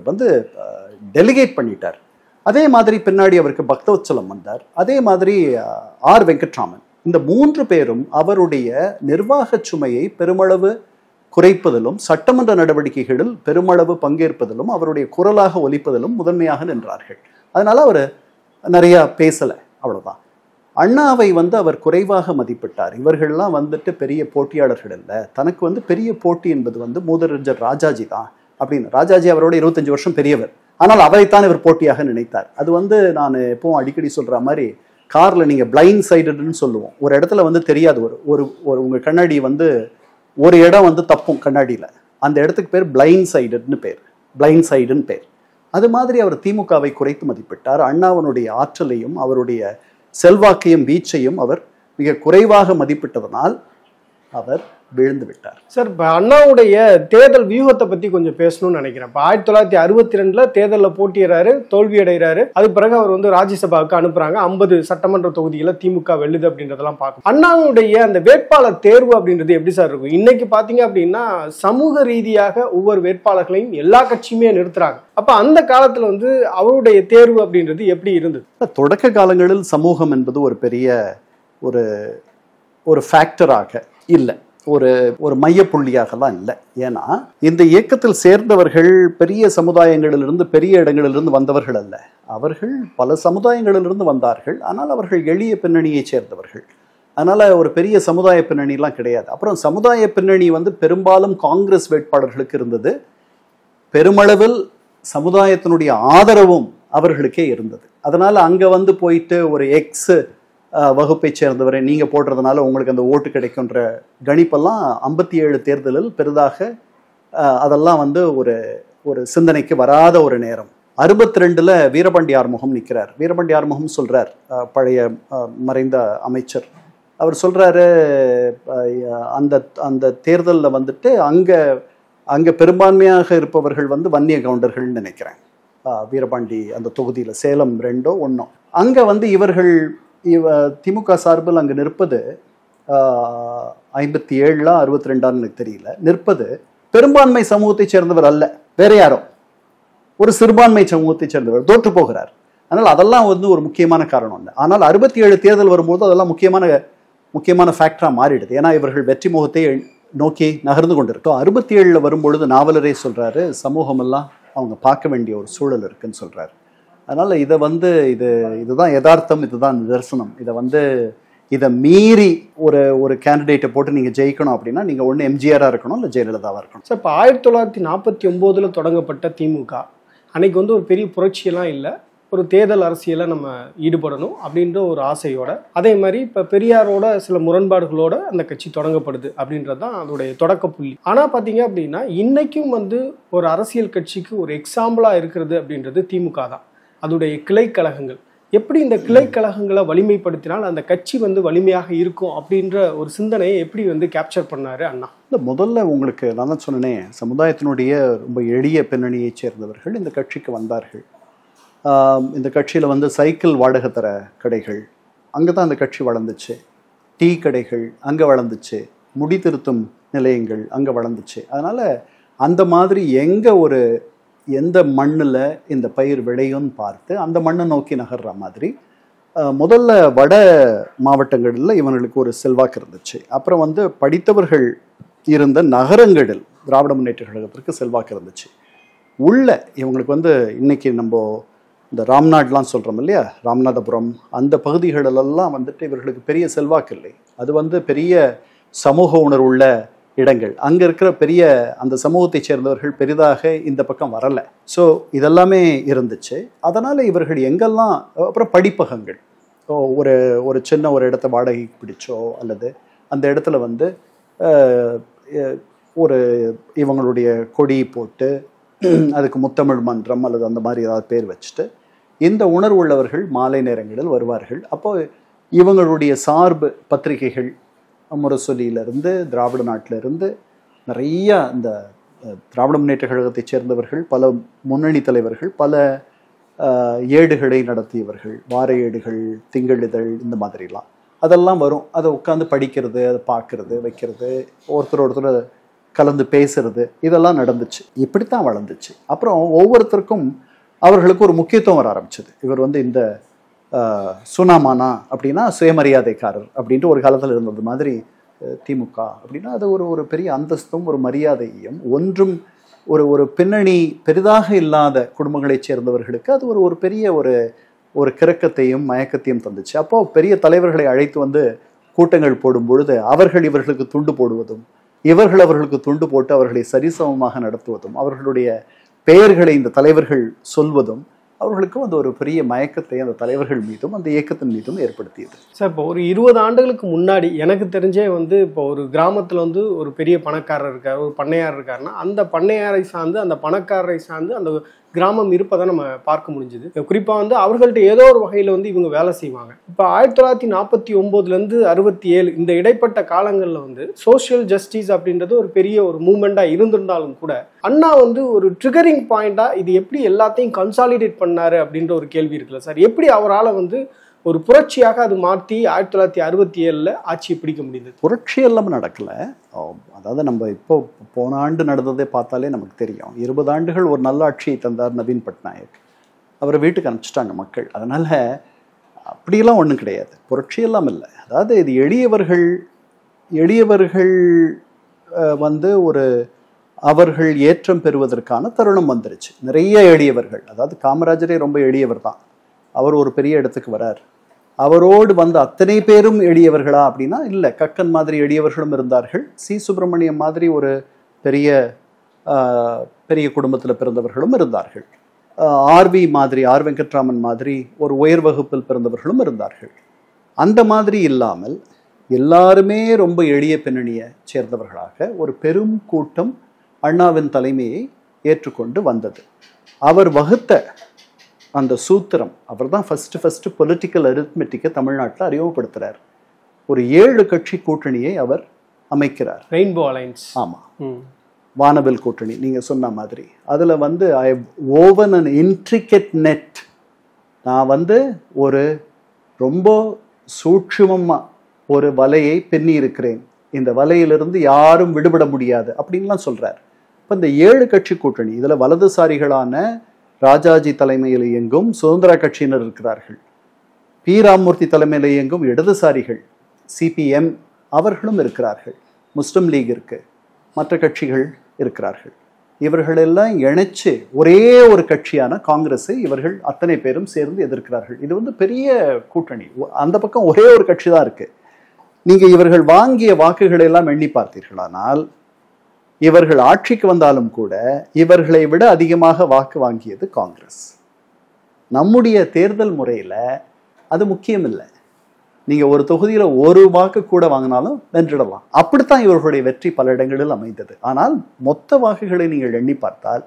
டெலிகேட் பண்ணிட்டார். அதே மாதிரி பின்னாடி அவருக்கு பக்தவத்சலம் வந்தார். அதே மாதிரி ஆர் வெங்கட்ராமன். இந்த 3 பேரும் அவருடைய நிர்வாக சுமையை பெருமளவு குறைப்பதிலும் சட்டமன்ற நடவடிக்கைகளில் பெருமளவு பங்கேற்பதிலும் அவருடைய குரலாக ஒலிப்பதிலும் முதன்மையாக நின்றார்கள். அதனால அவர் நிறைய பேசல, அவ்வளவுதான். அண்ணாவை அவர் குறைவாக மதிப்பிட்டார். இவர்கள்லாம் பெரிய போட்டியாளர்கள் இல்லை, தனக்கு பெரிய போட்டி என்பது மூதறிஞர் ராஜாஜி தான் அப்படின்னு. ராஜாஜி அவரோட 25 வருஷம் பெரியவர். ஆனால் அவரைத்தான் இவர் போட்டியாக நினைத்தார். அது நான் எப்பவும் அடிக்கடி சொல்ற மாதிரி, கார்ல நீங்க பிளைண்ட் சைடுன்னு சொல்லுவோம். ஒரு இடத்துல தெரியாது, ஒரு உங்க கண்ணாடி ஒரு இடம் தப்பும் கண்ணாடியில, அந்த இடத்துக்கு பேர் பிளைண்ட் சைடுன்னு பேர். அது மாதிரி அவர் திமுகவை குறைத்து மதிப்பிட்டார். அண்ணாவனுடைய ஆற்றலையும் அவருடைய செல்வாக்கையும் வீச்சையும் அவர் மிக குறைவாக மதிப்பிட்டதனால் அவர் விழுந்து விட்டார். சார், இப்போ அண்ணாவுடைய தேர்தல் வியூகத்தை பத்தி கொஞ்சம் பேசணும்னு நினைக்கிறேன். இப்போ 1962 தேர்தலில் போட்டியிடறாரு, தோல்வி அடைகிறாரு. அதுக்கு பிறகு அவர் ராஜ்யசபாவுக்கு அனுப்புறாங்க. 50 சட்டமன்ற தொகுதிகளை திமுக வெல்லுது அப்படின்றதெல்லாம் பார்க்கும். அண்ணாவுடைய அந்த வேட்பாளர் தேர்வு அப்படின்றது எப்படி சார் இருக்கும்? இன்னைக்கு பாத்தீங்க அப்படின்னா சமூக ரீதியாக ஒவ்வொரு வேட்பாளர்களையும் எல்லா கட்சியுமே நிறுத்துறாங்க. அப்ப அந்த காலத்துல அவருடைய தேர்வு அப்படின்றது எப்படி இருந்தது? தொடக்க காலங்களில் சமூகம் என்பது ஒரு பெரிய ஒரு ஃபேக்டராக இல்லை, ஒரு மையப்புள்ளியாகலாம் இல்லை. ஏன்னா இந்த இயக்கத்தில் சேர்ந்தவர்கள் பெரிய சமுதாயங்களிலிருந்து, பெரிய இடங்களிலிருந்து வந்தவர்கள் அல்ல. அவர்கள் பல சமுதாயங்களிலிருந்து வந்தார்கள். ஆனால் அவர்கள் எளிய பின்னணியை சேர்ந்தவர்கள். அதனால ஒரு பெரிய சமுதாய பின்னணிலாம் கிடையாது. அப்புறம் சமுதாய பின்னணி பெரும்பாலும் காங்கிரஸ் வேட்பாளர்களுக்கு இருந்தது. பெருமளவில் சமுதாயத்தினுடைய ஆதரவும் அவர்களுக்கே இருந்தது. அதனால அங்க போயிட்டு ஒரு எக்ஸ் வகுப்பை சேர்ந்தவரை நீங்க போடுறதுனால உங்களுக்கு அந்த ஓட்டு கிடைக்கும்ன்ற கணிப்பெல்லாம் 57 தேர்தலில் பெரிதாக அதெல்லாம் ஒரு சிந்தனைக்கு வராத ஒரு நேரம். 62 வீரபாண்டி ஆறுமுகம் நிற்கிறார். வீரபாண்டி ஆறுமுகம் சொல்றார், பழைய மறைந்த அமைச்சர், அவர் சொல்றாரு, அந்த தேர்தலில் அங்க பெரும்பான்மையாக இருப்பவர்கள் வன்னிய கவுண்டர்கள் நினைக்கிறேன். வீரபாண்டி அந்த தொகுதியில் சேலம் 2-1. அங்கே வந்து இவர்கள் திமுக சார்பில் அங்கே நிற்பது 57 62 எனக்கு தெரியல, நிற்பது பெரும்பான்மை சமூகத்தை சேர்ந்தவர் அல்ல, வேற யாரோ ஒரு சிறுபான்மை சமூகத்தை சேர்ந்தவர் தோற்று போகிறார். அதனால் அதெல்லாம் வந்து ஒரு முக்கியமான காரணம் இல்லை. ஆனால் 67 தேர்தல் வரும்போது அதெல்லாம் முக்கியமான ஃபேக்டரா மாறிடுது. ஏன்னா இவர்கள் வெற்றி முகத்தை நோக்கி நகர்ந்து கொண்டிருக்கோம். 67 வரும்பொழுது நாவலரே சொல்றாரு, சமூகம் எல்லாம் அவங்க பார்க்க வேண்டிய ஒரு சூழல் இருக்குன்னு சொல்றாரு. அதனால இதை வந்து இதுதான் யதார்த்தம், இதுதான் நிதர்சனம். இதை மீறி ஒரு கேண்டிடேட்டை போட்டு நீங்க ஜெயிக்கணும் அப்படின்னா நீங்க ஒன்று எம்ஜிஆரா இருக்கணும், இல்லை ஜெயலலிதாவா இருக்கணும். சார், இப்போ 1949 தொடங்கப்பட்ட திமுக அன்னைக்கு வந்து ஒரு பெரிய புரட்சியெல்லாம் இல்லை, ஒரு தேர்தல் அரசியலை நம்ம ஈடுபடணும் அப்படின்ற ஒரு ஆசையோட, அதே மாதிரி இப்போ பெரியாரோட சில முரண்பாடுகளோட அந்த கட்சி தொடங்கப்படுது அப்படின்றது தான் அதோடைய தொடக்க புள்ளி. ஆனால் பார்த்தீங்க அப்படின்னா இன்னைக்கும் வந்து ஒரு அரசியல் கட்சிக்கு ஒரு எக்ஸாம்பிளாக இருக்கிறது அப்படின்றது திமுக தான். அதோடைய கிளைக்கழகங்கள் எப்படி இந்த கிளைக்கழகங்களை வலிமைப்படுத்தினால் அந்த கட்சி வந்து வலிமையாக இருக்கும் அப்படின்ற ஒரு சிந்தனையை எப்படி வந்து கேப்சர் பண்ணாரு அண்ணா? இந்த முதல்ல உங்களுக்கு நான் தான் சொன்னேனே, சமுதாயத்தினுடைய ரொம்ப எளிய பின்னணியை சேர்ந்தவர்கள் இந்த கட்சிக்கு வந்தார்கள். இந்த கட்சியில் வந்து சைக்கிள் வாடகை தர கடைகள் அங்கே தான் அந்த கட்சி வளர்ந்துச்சு, டீ கடைகள் அங்கே வளர்ந்துச்சு, முடி திருத்தும் நிலையங்கள் அங்கே வளர்ந்துச்சு. அதனால் அந்த மாதிரி எந்த மண்ணில் இந்த பயிர் விளையும்னு பார்த்து அந்த மண்ணை நோக்கி நகர்ற மாதிரி முதல்ல வட மாவட்டங்களில் இவங்களுக்கு ஒரு செல்வாக்கு இருந்துச்சு. அப்புறம் வந்து படித்தவர்கள் இருந்த நகரங்களில் திராவிட முன்னேற்ற கழகத்திற்கு செல்வாக்கு இருந்துச்சு. உள்ள இவங்களுக்கு வந்து இன்னைக்கு நம்ம இந்த ராம்நாட்லாம் சொல்கிறோம் இல்லையா, ராமநாதபுரம் அந்த பகுதிகளெல்லாம் வந்துட்டு இவர்களுக்கு பெரிய செல்வாக்கு இல்லை. அது வந்து பெரிய சமூக உணர்வுள்ள இடங்கள். அங்கே இருக்கிற பெரிய அந்த சமூகத்தை சேர்ந்தவர்கள் பெரிதாக இந்த பக்கம் வரலை. ஸோ இதெல்லாமே இருந்துச்சு. அதனால் இவர்கள் எங்கெல்லாம், அப்புறம் படிப்பகங்கள், ஒரு சின்ன ஒரு இடத்த வாடகைக்கு பிடிச்சோ அல்லது அந்த இடத்துல வந்து இவங்களுடைய கொடி போட்டு அதுக்கு முத்தமிழ் மன்றம் அல்லது அந்த மாதிரி ஏதாவது பேர் வச்சுட்டு இந்த உணர்வு உள்ளவர்கள் மாலை நேரங்களில் வருவார்கள். அப்போ இவங்களுடைய சார்பு பத்திரிகைகள் முரசொலியிலிருந்து திராவிட நாட்டிலிருந்து நிறைய இந்த திராவிட முன்னேற்ற கழகத்தைச் சேர்ந்தவர்கள், பல முன்னணி தலைவர்கள், பல ஏடுகளை நடத்தியவர்கள், வார ஏடுகள், திங்களிதழ், இந்த மாதிரிலாம் அதெல்லாம் வரும். அதை உட்காந்து படிக்கிறது, அதை பார்க்கறது, வைக்கிறது, ஒருத்தர் கலந்து பேசுறது, இதெல்லாம் நடந்துச்சு. இப்படித்தான் வளர்ந்துச்சு. அப்புறம் ஒவ்வொருத்தருக்கும் அவர்களுக்கு ஒரு முக்கியத்துவம் வர ஆரம்பிச்சது. இவர் வந்து இந்த சுனாமானா அப்படின்னா சுயமரியாதைக்காரர் அப்படின்ட்டு ஒரு காலத்தில் இருந்தது மாதிரி திமுக அப்படின்னா அது ஒரு பெரிய அந்தஸ்தும் ஒரு மரியாதையும் ஒன்றும் ஒரு பின்னணி பெரிதாக இல்லாத குடும்பங்களைச் சேர்ந்தவர்களுக்கு அது ஒரு பெரிய ஒரு கிறக்கத்தையும் மயக்கத்தையும் தந்துச்சு. அப்போ பெரிய தலைவர்களை அழைத்து வந்து கூட்டங்கள் போடும் பொழுது அவர்கள் இவர்களுக்கு துண்டு போடுவதும், இவர்கள் அவர்களுக்கு துண்டு போட்டு அவர்களை சரிசமமாக நடத்துவதும், அவர்களுடைய பெயர்களை இந்த தலைவர்கள் சொல்வதும் அவர்களுக்கும் அந்த ஒரு பெரிய மயக்கத்தை அந்த தலைவர்கள் மீதும் அந்த இயக்கத்தின் மீதும் ஏற்படுத்தியது. சார், இப்போ ஒரு 20 ஆண்டுகளுக்கு முன்னாடி எனக்கு தெரிஞ்சே வந்து இப்போ ஒரு கிராமத்தில் வந்து ஒரு பெரிய பணக்காரர் இருக்கார், ஒரு பண்ணையார் இருக்காருன்னா அந்த பண்ணையாரை சார்ந்து அந்த பணக்காரரை சார்ந்து அந்த கிராமம் இருப்பதை நம்ம பார்க்க முடிஞ்சுது. குறிப்பாக வந்து அவர்கள்ட்ட ஏதோ ஒரு வகையில் வந்து இவங்க வேலை செய்வாங்க. இப்போ 1949 67 இந்த இடைப்பட்ட காலங்களில் வந்து சோஷியல் ஜஸ்டிஸ் அப்படின்றது ஒரு பெரிய ஒரு மூவ்மெண்ட்டாக இருந்திருந்தாலும் கூட அண்ணா வந்து ஒரு ட்ரிகரிங் பாயிண்டாக இது எப்படி எல்லாத்தையும் கன்சாலிடேட் பண்ணாரு அப்படின்ற ஒரு கேள்வி இருக்குல்ல சார். எப்படி அவரால் வந்து ஒரு புரட்சியாக அது மாற்றி 1967 ஆட்சியை பிடிக்க முடியுது? புரட்சி எல்லாம் நடக்கல. அதாவது நம்ம இப்போ போன ஆண்டு நடந்ததை பார்த்தாலே நமக்கு தெரியும். 20 ஆண்டுகள் ஒரு நல்ல ஆட்சியை தந்தார் நவீன் பட்நாயக். அவரை வீட்டுக்கு அனுப்பிச்சிட்டாங்க மக்கள். அதனால அப்படியெல்லாம் ஒன்றும் கிடையாது, புரட்சியெல்லாம் இல்லை. அதாவது இது எளியவர்கள் வந்து அவர்கள் ஏற்றம் பெறுவதற்கான தருணம் வந்துருச்சு. நிறைய எளியவர்கள், அதாவது காமராஜரே ரொம்ப எளியவர் தான். அவர் ஒரு பெரிய இடத்துக்கு வரார். அவரோடு வந்த அத்தனை பேரும் எளியவர்களா அப்படின்னா இல்லை. கக்கன் மாதிரி எளியவர்களும் இருந்தார்கள். சி சுப்பிரமணியம் மாதிரி ஒரு பெரிய குடும்பத்தில் பிறந்தவர்களும் இருந்தார்கள். ஆர்வி மாதிரி, ஆர் வெங்கட்ராமன் மாதிரி ஒரு உயர் வகுப்பில் பிறந்தவர்களும் இருந்தார்கள். அந்த மாதிரி இல்லாமல் எல்லாருமே ரொம்ப எளிய பின்னணியை சேர்ந்தவர்களாக ஒரு பெரும் கூட்டம் அண்ணாவின் தலைமையை ஏற்றுக்கொண்டு வந்தது. அவர் வகுத்த அந்த சூத்திரம், அவர் தான் ஃபர்ஸ்ட் பொலிட்டிக்கல் அரித்மெட்டிக்கை தமிழ்நாட்டில் அறிமுகப்படுத்துறார். ஒரு 7 கட்சி கூட்டணியை அவர் அமைக்கிறார். Rainbow alliance. ஆமாம், வானவில் கூட்டணி நீங்க சொன்ன மாதிரி. அதுல வந்து ஐ ஓவன் அன் இன்ட்ரிகேட் நெட் நான் வந்து ஒரு ரொம்ப சூட்சுமமா ஒரு வலையை பின்னி இருக்கிறேன், இந்த வலையிலிருந்து யாரும் விடுபட முடியாது அப்படின்லாம் சொல்றார். இப்போ இந்த 7 கட்சி கூட்டணி, இதுல வலதுசாரிகளான ராஜாஜி தலைமையில் இயங்கும் சுதந்திர கட்சியினர் இருக்கிறார்கள், பி ராமமூர்த்தி தலைமையில் இயங்கும் இடதுசாரிகள் சிபிஎம் அவர்களும் இருக்கிறார்கள், முஸ்லிம் லீக் இருக்கு, மற்ற கட்சிகள் இருக்கிறார்கள். இவர்களெல்லாம் இணைச்சு ஒரே ஒரு கட்சியான காங்கிரஸை இவர்கள் அத்தனை பேரும் சேர்ந்து எதிர்க்கிறார்கள். இது வந்து பெரிய கூட்டணி. அந்த பக்கம் ஒரே ஒரு கட்சி தான் இருக்கு. நீங்க இவர்கள் வாங்கிய வாக்குகளை எல்லாம் எண்ணி பார்த்தீர்களானால் இவர்கள் ஆட்சிக்கு வந்தாலும் கூட இவர்களை விட அதிகமாக வாக்கு வாங்கியது காங்கிரஸ். நம்முடைய தேர்தல் முறையில அது முக்கியம் இல்லை. நீங்க ஒரு தொகுதியில ஒரு வாக்கு கூட வாங்கினாலும் வென்றிடலாம். அப்படித்தான் இவர்களுடைய வெற்றி பல இடங்களில் அமைந்தது. ஆனால் மொத்த வாக்குகளை நீங்கள் எண்ணி பார்த்தால்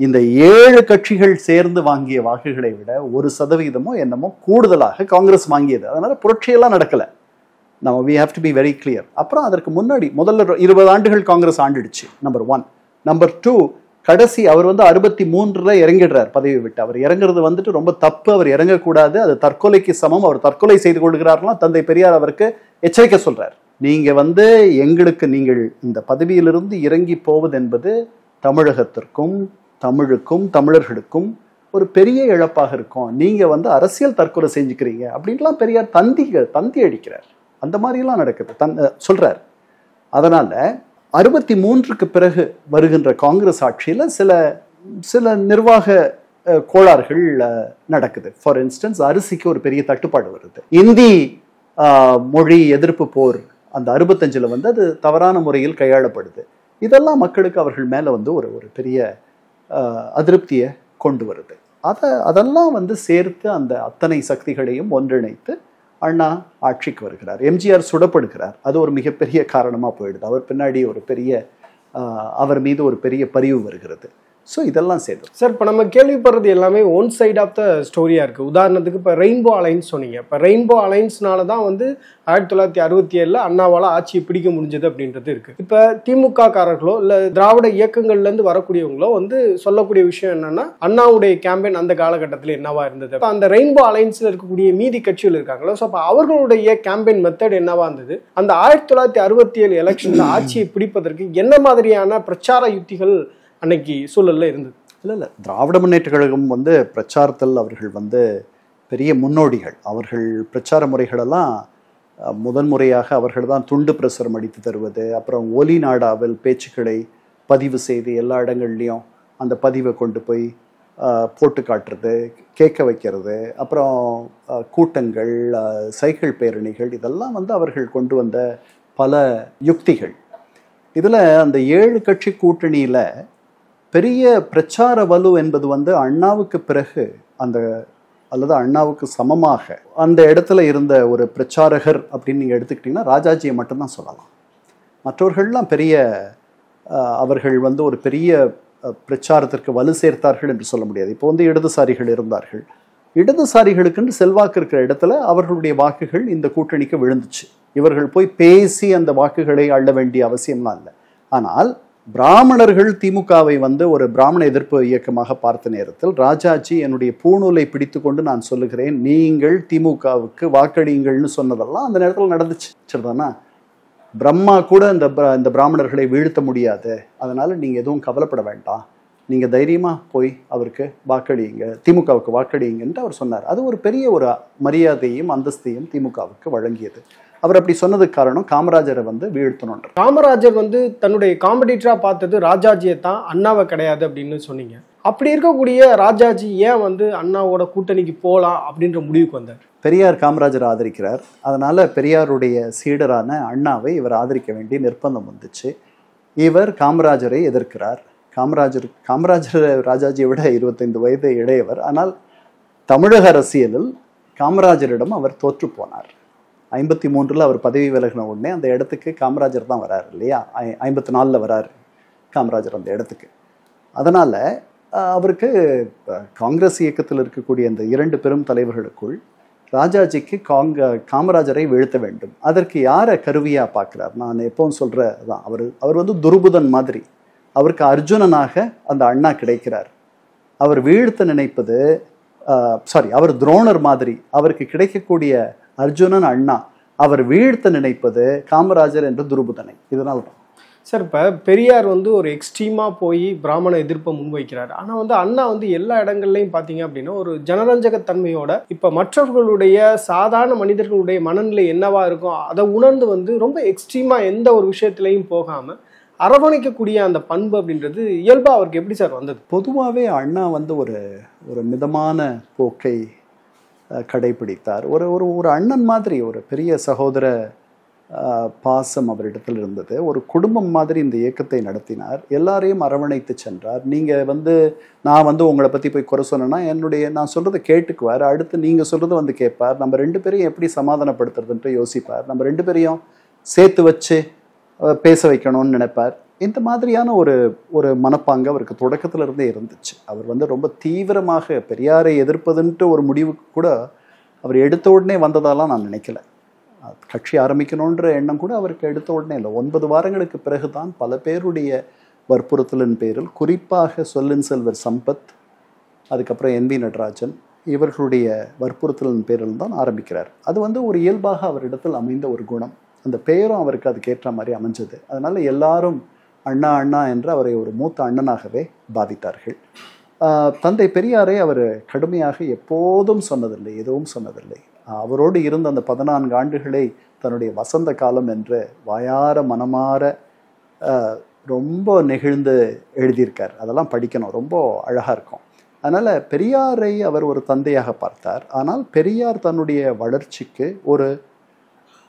இந்த 7 கட்சிகள் சேர்ந்து வாங்கிய வாக்குகளை விட 1% என்னமோ கூடுதலாக காங்கிரஸ் வாங்கியது. அதனால புரட்சியெல்லாம் நடக்கல. நம்ம we have to be very clear. அப்புறம் அதற்கு முன்னாடி முதல்ல 20 ஆண்டுகள் காங்கிரஸ் ஆண்டுடுச்சு. நம்பர் 1. நம்பர் 2, கடைசி அவர் வந்து 63 இறங்கிடுறார் பதவி விட்டு. அவர் இறங்குறது வந்துட்டு ரொம்ப தப்பு, அவர் இறங்கக்கூடாது, அது தற்கொலைக்கு சமம், அவர் தற்கொலை செய்து கொள்கிறார்களாம். தந்தை பெரியார் அவருக்கு எச்சரிக்கை சொல்றார், நீங்க வந்து எங்களுக்கு நீங்கள் இந்த பதவியிலிருந்து இறங்கி போவது என்பது தமிழகத்திற்கும் தமிழுக்கும் தமிழர்களுக்கும் ஒரு பெரிய இழப்பாக இருக்கும், நீங்க வந்து அரசியல் தற்கொலை செஞ்சுக்கிறீங்க அப்படின்லாம் பெரியார் தந்தி அடிக்கிறார். அந்த மாதிரிலாம் நடக்குது சொல்றார். அதனால 63க்கு பிறகு வருகின்ற காங்கிரஸ் ஆட்சியில் சில நிர்வாக கோளாறுகள் நடக்குது. ஃபார் இன்ஸ்டன்ஸ், அரிசிக்கு ஒரு பெரிய தட்டுப்பாடு வருது. இந்தி மொழி எதிர்ப்பு போர் அந்த 65ல் வந்து அது தவறான முறையில் கையாளப்படுது. இதெல்லாம் மக்களுக்கு அவர்கள் மேல வந்து ஒரு பெரிய அதிருப்தியை கொண்டு வருது. அதெல்லாம் வந்து சேர்த்து அந்த அத்தனை சக்திகளையும் ஒன்றிணைத்து அண்ணா ஆட்சிக்கு வருகிறார். எம்ஜிஆர் சுடப்படுகிறார். அது ஒரு மிகப்பெரிய காரணமா போயிடுது. அவர் பின்னாடி ஒரு பெரிய அவர் மீது ஒரு பெரிய பரிவு வருகிறது. ஸோ இதெல்லாம் சேர்ந்து சார், இப்போ நம்ம கேள்விப்படுறது எல்லாமே ஒன் சைட் ஆஃப் த ஸ்டோரியாக இருக்குது. உதாரணத்துக்கு இப்போ ரெயின்போ அலைன்ஸ் சொன்னீங்க. இப்போ ரெயின்போ அலைன்ஸ்னால தான் வந்து 1967 அண்ணாவால் ஆட்சியை பிடிக்க முடிஞ்சது அப்படின்றது இருக்குது. இப்போ திமுக காரர்களோ இல்லை திராவிட இயக்கங்கள்லேருந்து வரக்கூடியவங்களோ வந்து சொல்லக்கூடிய விஷயம் என்னன்னா, அண்ணாவுடைய கேம்பெயின் அந்த காலகட்டத்தில் என்னவா இருந்தது. இப்போ அந்த ரெயின்போ அலைன்ஸில் இருக்கக்கூடிய மீதி கட்சிகள் இருக்காங்களோ, ஸோ அப்போ அவர்களுடைய கேம்பெயின் மெத்தட் என்னவா இருந்தது, அந்த 1967 எலெக்ஷனில் ஆட்சியை பிடிப்பதற்கு என்ன மாதிரியான பிரச்சார யுத்திகள் அன்னைக்கு சூழல்ல இருந்தது? இல்லை, திராவிட முன்னேற்ற கழகம் வந்து பிரச்சாரத்தில் அவர்கள் வந்து பெரிய முன்னோடிகள். அவர்கள் பிரச்சார முறைகளெல்லாம் முதன்முறையாக அவர்கள் தான் துண்டு பிரசுரம் அடித்து தருவது, அப்புறம் ஒலி நாடாவில் பேச்சுக்களை பதிவு செய்து எல்லா இடங்கள்லையும் அந்த பதிவை கொண்டு போய் போட்டு காட்டுறது, கேட்க வைக்கிறது, அப்புறம் கூட்டங்கள், சைக்கிள் பேரணிகள், இதெல்லாம் வந்து அவர்கள் கொண்டு வந்த பல யுக்திகள். இதில் அந்த 7 கட்சி கூட்டணியில் பெரிய பிரச்சார வலு என்பது வந்து அண்ணாவுக்கு பிறகு அல்லது அண்ணாவுக்கு சமமாக அந்த இடத்துல இருந்த ஒரு பிரச்சாரகர் அப்படின்னு நீங்கள் எடுத்துக்கிட்டிங்கன்னா ராஜாஜியை மட்டும்தான் சொல்லலாம். மற்றவர்கள்லாம் பெரிய அவர்கள் வந்து ஒரு பெரிய பிரச்சாரத்திற்கு வலு சேர்த்தார்கள் என்று சொல்ல முடியாது. இப்போ வந்து இடதுசாரிகள் இருந்தார்கள். இடதுசாரிகளுக்குன்னு செல்வாக்கு இருக்கிற இடத்துல அவர்களுடைய வாக்குகள் இந்த கூட்டணிக்கு விழுந்துச்சு. இவர்கள் போய் பேசி அந்த வாக்குகளை அள்ள வேண்டிய அவசியம்லாம் இல்லை. ஆனால் பிராமணர்கள் திமுகவை வந்து ஒரு பிராமண எதிர்ப்பு இயக்கமாக பார்த்த நேரத்தில் ராஜாஜி என்னுடைய பூணூலை பிடித்து கொண்டு நான் சொல்லுகிறேன், நீங்கள் திமுகவுக்கு வாக்களியுங்கள்னு சொன்னதெல்லாம் அந்த நேரத்தில் நடந்துச்சு. சரிதானா? பிரம்மா கூட இந்த பிராமணர்களை வீழ்த்த முடியாது, அதனால நீங்க எதுவும் கவலைப்பட வேண்டாம், நீங்க தைரியமா போய் அவருக்கு வாக்களியுங்க, திமுகவுக்கு வாக்களியுங்கன்ட்டு அவர் சொன்னார். அது ஒரு பெரிய ஒரு மரியாதையும் அந்தஸ்தையும் திமுகவுக்கு வழங்கியது. அவர் அப்படி சொன்னதுக்கு காரணம் காமராஜரை வந்து வீழ்த்தணும். காமராஜர் வந்து தன்னுடைய காம்படிட்டரா பார்த்தது ராஜாஜியை தான், அண்ணாவை கிடையாது அப்படின்னு சொன்னீங்க. அப்படி இருக்கக்கூடிய ராஜாஜி ஏன் வந்து அண்ணாவோட கூட்டணிக்கு போகலாம் அப்படின்ற முடிவுக்கு வந்தார்? பெரியார் காமராஜரை ஆதரிக்கிறார். அதனால பெரியாருடைய சீடரான அண்ணாவை இவர் ஆதரிக்க வேண்டிய நிர்பந்தம் வந்துச்சு. இவர் காமராஜரை எதிர்க்கிறார். காமராஜர் ராஜாஜியை விட 25 வயது இளையவர். ஆனால் தமிழக அரசியலில் காமராஜரிடம் அவர் தோற்று போனார். 53 அவர் பதவி விலகின உடனே அந்த இடத்துக்கு காமராஜர் தான் வராரு இல்லையா? 54 வராரு காமராஜர் அந்த இடத்துக்கு. அதனால அவருக்கு காங்கிரஸ் இயக்கத்தில் இருக்கக்கூடிய அந்த 2 பெரும் தலைவர்களுக்குள் ராஜாஜிக்கு காமராஜரை வீழ்த்த வேண்டும். அதற்கு யாரை கருவியா பார்க்கிறார்? நான் எப்பவும் சொல்றதான், அவர் வந்து துருபுதன் மாதிரி. அவருக்கு அர்ஜுனனாக அந்த அண்ணா கிடைக்கிறார். அவர் வீழ்த்த நினைப்பது சாரி, அவர் துரோணர் மாதிரி, அவருக்கு கிடைக்கக்கூடிய அர்ஜுனன் அண்ணா, அவர் வீழ்த்த நினைப்பது காமராஜர் என்ற துருபுதனை. இதனால தான் சார் இப்போ பெரியார் வந்து ஒரு எக்ஸ்ட்ரீமாக போய் பிராமண எதிர்ப்பை முன்வைக்கிறார். ஆனால் வந்து அண்ணா வந்து எல்லா இடங்கள்லையும் பார்த்தீங்க அப்படின்னா ஒரு ஜனரஞ்சகத்தன்மையோட இப்போ மற்றவர்களுடைய சாதாரண மனிதர்களுடைய மனநிலை என்னவா இருக்கும் அதை உணர்ந்து வந்து ரொம்ப எக்ஸ்ட்ரீமாக எந்த ஒரு விஷயத்துலையும் போகாமல் அரவணைக்கக்கூடிய அந்த பண்பு அப்படின்றது இயல்பாக அவருக்கு எப்படி சார் வந்தது? பொதுவாகவே அண்ணா வந்து ஒரு ஒரு மிதமான போக்கை கடைபிடித்தார். ஒரு ஒரு ஒரு அண்ணன் மாதிரி, ஒரு பெரிய சகோதர பாசம் அவரிடத்தில் இருந்தது. ஒரு குடும்பம் மாதிரி இந்த இயக்கத்தை நடத்தினார். எல்லாரையும் அரவணைத்து சென்றார். நீங்கள் வந்து நான் வந்து உங்களை பற்றி போய் குறை சொன்னேன்னா நான் சொல்கிறத கேட்டுக்குவார். அடுத்து நீங்கள் சொல்கிறத வந்து கேட்பார். நம்ம 2 பேரையும் எப்படி சமாதானப்படுத்துறதுன்ட்டு யோசிப்பார். நம்ம 2 பேரையும் சேர்த்து வச்சு பேச வைக்கணும்னு நினைப்பார். இந்த மாதிரியான ஒரு ஒரு மனப்பாங்கு அவருக்கு தொடக்கத்துல இருந்தே இருந்துச்சு. அவர் வந்து ரொம்ப தீவிரமாக பெரியாரை எதிர்ப்பதுன்ட்டு ஒரு முடிவுக்கு கூட அவர் எடுத்த உடனே வந்ததாலாம் நான் நினைக்கல. கட்சி ஆரம்பிக்கணுன்ற எண்ணம் கூட அவருக்கு எடுத்த உடனே இல்லை. 9 வாரங்களுக்கு பிறகுதான் பல பேருடைய வற்புறுத்தலின் பேரில், குறிப்பாக சொல்லின் செல்வர் சம்பத், அதுக்கப்புறம் NV நடராஜன், இவர்களுடைய வற்புறுத்தலின் பேரில் தான் ஆரம்பிக்கிறார். அது வந்து ஒரு இயல்பாக அவரிடத்தில் அமைந்த ஒரு குணம். அந்த பெயரும் அவருக்கு அதுக்கேற்ற மாதிரி அமைஞ்சது. அதனால எல்லாரும் அண்ணா அண்ணா என்று அவரை ஒரு மூத்த அண்ணனாகவே பாவித்தார்கள். தந்தை பெரியாரை அவர் கடுமையாக எப்போதும் சொன்னதில்லை, எதுவும் சொன்னதில்லை. அவரோடு இருந்த அந்த 14 ஆண்டுகளை தன்னுடைய வசந்த காலம் என்று வாயார மனமாற ரொம்ப நெகிழ்ந்து எழுதியிருக்கார். அதெல்லாம் படிக்கணும், ரொம்ப அழகாக இருக்கும். அதனால் பெரியாரை அவர் ஒரு தந்தையாக பார்த்தார். ஆனால் பெரியார் தன்னுடைய வளர்ச்சிக்கு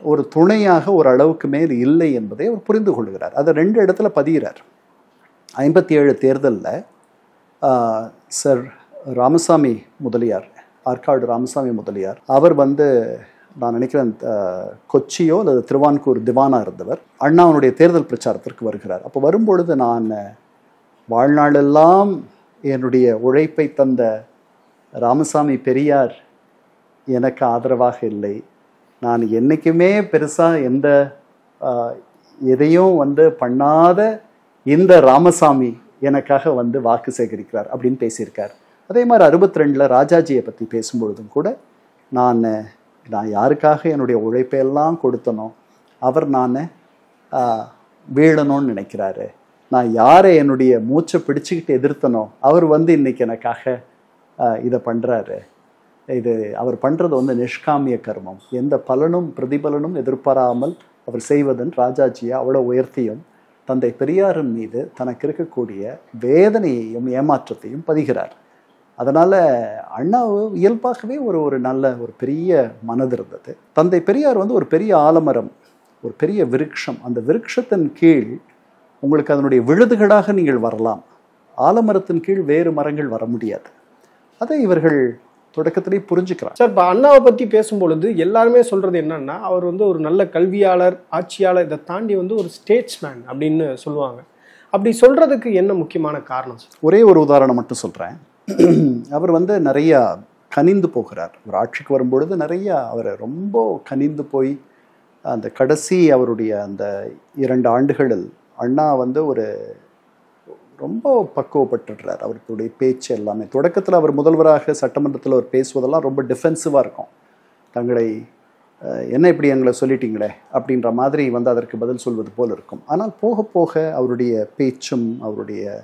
ஒரு துணையாக ஒரு அளவுக்கு மேல் இல்லை என்பதை அவர் புரிந்து கொள்கிறார். அதை 2 இடத்துல பதிகிறார். 57 தேர்தலில் சர் ராமசாமி முதலியார், ஆற்காடு ராமசாமி முதலியார், அவர் வந்து நான் நினைக்கிறேன் கொச்சியோ அல்லது திருவான்கூர் திவானா இருந்தவர், அண்ணாவனுடைய தேர்தல் பிரச்சாரத்திற்கு வருகிறார். அப்போ வரும்பொழுது, நான் வாழ்நாளெல்லாம் என்னுடைய உழைப்பை தந்த ராமசாமி பெரியார் எனக்கு ஆதரவாக இல்லை, நான் என்றைக்குமே பெருசாக எந்த எதையும் வந்து பண்ணாத இந்த ராமசாமி எனக்காக வந்து வாக்கு சேகரிக்கிறார் அப்படின்னு பேசியிருக்கார். அதே மாதிரி 62 ராஜாஜியை பற்றி பேசும்பொழுதும் கூட, நான் யாருக்காக என்னுடைய உழைப்பையெல்லாம் கொடுத்தனோ அவர் நான் வீழணும்னு நினைக்கிறாரு, நான் யாரை என்னுடைய மூச்சை பிடிச்சிக்கிட்டு எதிர்த்தனோ அவர் வந்து இன்னைக்கு எனக்காக இதை பண்ணுறாரு, இது அவர் பண்ணுறது வந்து நிஷ்காமிய கர்மம், எந்த பலனும் பிரதிபலனும் எதிர்பாராமல் அவர் செய்வதன் ராஜாஜியை அவ்வளோ உயர்த்தியும் தந்தை பெரியாரின் மீது தனக்கு இருக்கக்கூடிய வேதனையையும் ஏமாற்றத்தையும் பதிகிறார். அதனால் அண்ணா இயல்பாகவே ஒரு நல்ல ஒரு பெரிய மனது இருந்தது. தந்தை பெரியார் வந்து ஒரு பெரிய ஆலமரம், ஒரு பெரிய விருட்சம். அந்த விருட்சத்தின் கீழ் உங்களுக்கு அதனுடைய விழுதுகளாக நீங்கள் வரலாம், ஆலமரத்தின் கீழ் வேறு மரங்கள் வர முடியாது. அதை இவர்கள் தொடக்கத்திலே புரிஞ்சுக்கிறார். சார், இப்போ அண்ணாவை பற்றி பேசும்பொழுது எல்லாருமே சொல்கிறது என்னன்னா, அவர் வந்து ஒரு நல்ல கல்வியாளர், ஆட்சியாளர், இதை தாண்டி வந்து ஒரு ஸ்டேட்ஸ்மேன் அப்படின்னு சொல்லுவாங்க. அப்படி சொல்கிறதுக்கு என்ன முக்கியமான காரணம்? ஒரே ஒரு உதாரணம் மட்டும் சொல்கிறேன். அவர் வந்து நிறையா கனிந்து போகிறார். ஒரு ஆட்சிக்கு வரும்பொழுது நிறையா அவர் ரொம்ப கனிந்து போய் அந்த கடைசி அவருடைய அந்த 2 ஆண்டுகளில் அண்ணா வந்து ஒரு ரொம்ப பக்குவப்பட்டுடுறார். அவருடைய பேச்சு எல்லாமே. தொடக்கத்தில் அவர் முதல்வராக சட்டமன்றத்தில் அவர் பேசுவதெல்லாம் ரொம்ப டிஃபென்சிவாக இருக்கும். தங்களை என்ன இப்படி எங்களை சொல்லிட்டீங்களே அப்படின்ற மாதிரி வந்து அதற்கு பதில் சொல்வது போல் இருக்கும். ஆனால் போக போக அவருடைய பேச்சும் அவருடைய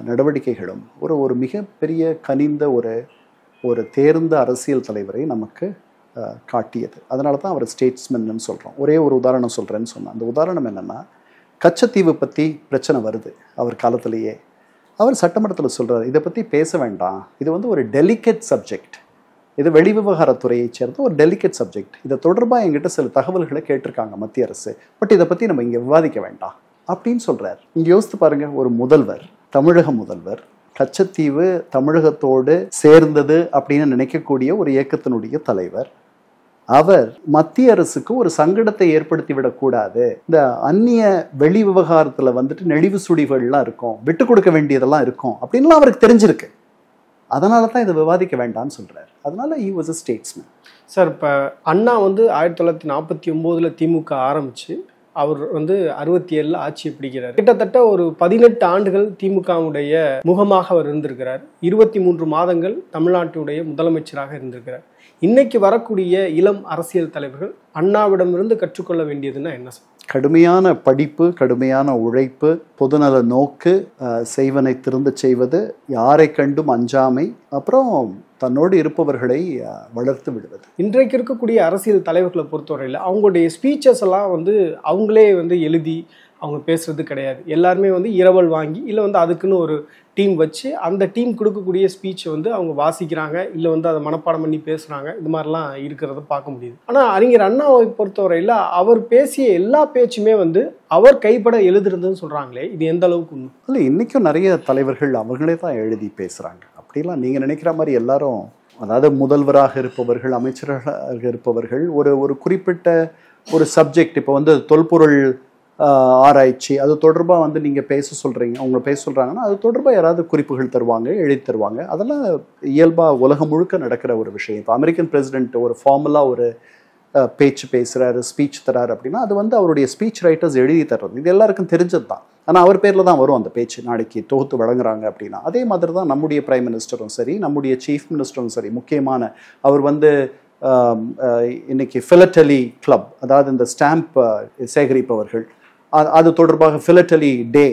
நடவடிக்கைகளும் ஒரு மிகப்பெரிய கனிந்த ஒரு தேர்ந்த அரசியல் தலைவரை நமக்கு காட்டியது. அதனால தான் அவர் ஸ்டேட்ஸ்மென்னு சொல்கிறோம். ஒரே ஒரு உதாரணம் சொல்கிறேன்னு சொன்னேன். அந்த உதாரணம் என்னென்னா, கச்சத்தீவு பற்றி பிரச்சனை வருது அவர் காலத்திலேயே. அவர் சட்டமன்றத்தில் சொல்கிறார், இதை பற்றி பேச வேண்டாம், இது வந்து ஒரு டெலிகேட் சப்ஜெக்ட், இது வெளிவிவகாரத்துறையை சேர்ந்த ஒரு டெலிகேட் சப்ஜெக்ட், இதை தொடர்பாக எங்கிட்ட சில தகவல்களை கேட்டிருக்காங்க மத்திய அரசு, பட் இதை பற்றி நம்ம இங்கே விவாதிக்க வேண்டாம் அப்படின்னு சொல்கிறார். இங்கே யோசித்து பாருங்கள், ஒரு முதல்வர், தமிழக முதல்வர், கச்சத்தீவு தமிழகத்தோடு சேர்ந்தது அப்படின்னு நினைக்கக்கூடிய ஒரு இயக்கத்தினுடைய தலைவர், அவர் மத்திய அரசுக்கு ஒரு சங்கடத்தை ஏற்படுத்தி விடக்கூடாது, இந்த அந்நிய வெளி விவகாரத்துல வந்துட்டு நெளிவு சுழிவுகள்லாம் இருக்கும், விட்டு கொடுக்க வேண்டியதெல்லாம் இருக்கும் அப்படின்லாம் அவருக்கு தெரிஞ்சிருக்கு. அதனால தான் இதை விவாதிக்க வேண்டாம்னு சொல்றாரு. அதனால he was a statesman. Sir, இப்போ அண்ணா வந்து 1949 திமுக ஆரம்பிச்சு அவர் வந்து 67 ஆட்சியை பிடிக்கிறார். கிட்டத்தட்ட ஒரு 18 ஆண்டுகள் திமுகவுடைய முகமாக அவர் இருந்திருக்கிறார். 23 மாதங்கள் தமிழ்நாட்டுடைய முதலமைச்சராக இருந்திருக்கிறார். இன்னைக்கு வரக்கூடிய இளம் அரசியல் தலைவர்கள் அண்ணாவிடமிருந்து கற்றுக்கொள்ள வேண்டியதுன்னா என்ன சார்? கடுமையான படிப்பு, கடுமையான உழைப்பு, பொதுநல நோக்கு, செய்வனை திருந்த செய்வது, யாரை கண்டும் அஞ்சாமை, அப்புறம் தன்னோடு இருப்பவர்களை வளர்த்து விடுவது. இன்றைக்கு இருக்கக்கூடிய அரசியல் தலைவர்களை பொறுத்தவரையில் அவங்களுடைய ஸ்பீச்சஸ் எல்லாம் வந்து அவங்களே வந்து எழுதி அவங்க பேசுறது கிடையாது. எல்லாருமே வந்து இரவல் வாங்கி இல்லை வந்து அதுக்குன்னு ஒரு டீம் வச்சு அந்த டீம் கொடுக்கக்கூடிய ஸ்பீச்சை வந்து அவங்க வாசிக்கிறாங்க, இல்லை வந்து அதை மனப்பாடம் பண்ணி பேசுகிறாங்க. இது மாதிரிலாம் இருக்கிறத பார்க்க முடியுது. ஆனால் அறிஞர் அண்ணாவை பொறுத்தவரையில் அவர் பேசிய எல்லா பேச்சுமே வந்து அவர் கைப்பட எழுதுறதுன்னு சொல்கிறாங்களே, இது எந்த அளவுக்கு உண்மை? இல்லை, இன்றைக்கும் நிறைய தலைவர்கள் அவங்களே தான் எழுதி பேசுகிறாங்க. அப்படிலாம் நீங்கள் நினைக்கிற மாதிரி எல்லாரும், அதாவது முதல்வராக இருப்பவர்கள், அமைச்சராக இருப்பவர்கள், ஒரு குறிப்பிட்ட ஒரு சப்ஜெக்ட், இப்போ வந்து தொல்பொருள் ஆராய்ச்சி அது தொடர்பாக வந்து நீங்கள் பேச சொல்கிறீங்க, அவங்க பேச சொல்கிறாங்கன்னா அது தொடர்பாக யாராவது குறிப்புகள் தருவாங்க, எழுதி தருவாங்க. அதெல்லாம் இயல்பாக உலகம் முழுக்க நடக்கிற ஒரு விஷயம். இப்போ அமெரிக்கன் பிரசிடென்ட் ஒரு ஃபார்முலாக ஒரு பேச்சு பேசுகிறாரு, ஸ்பீச் தராரு அப்படின்னா அது வந்து அவருடைய ஸ்பீச் ரைட்டர்ஸ் எழுதி தர்றது. இது எல்லாருக்கும் தெரிஞ்சது தான். ஆனால் அவர் பேரில் தான் வரும் அந்த பேச்சு, நாளைக்கு தொகுத்து வழங்குறாங்க அப்படின்னா. அதே மாதிரி தான் நம்முடைய பிரைம் மினிஸ்டரும் சரி, நம்முடைய சீஃப் மினிஸ்டரும் சரி, முக்கியமான அவர் வந்து இன்னைக்கு ஃபிலட்டலி கிளப், அதாவது இந்த ஸ்டாம்ப் சேகரிப்பவர்கள், அது தொடர்பாக ஃபிலட்டலி டே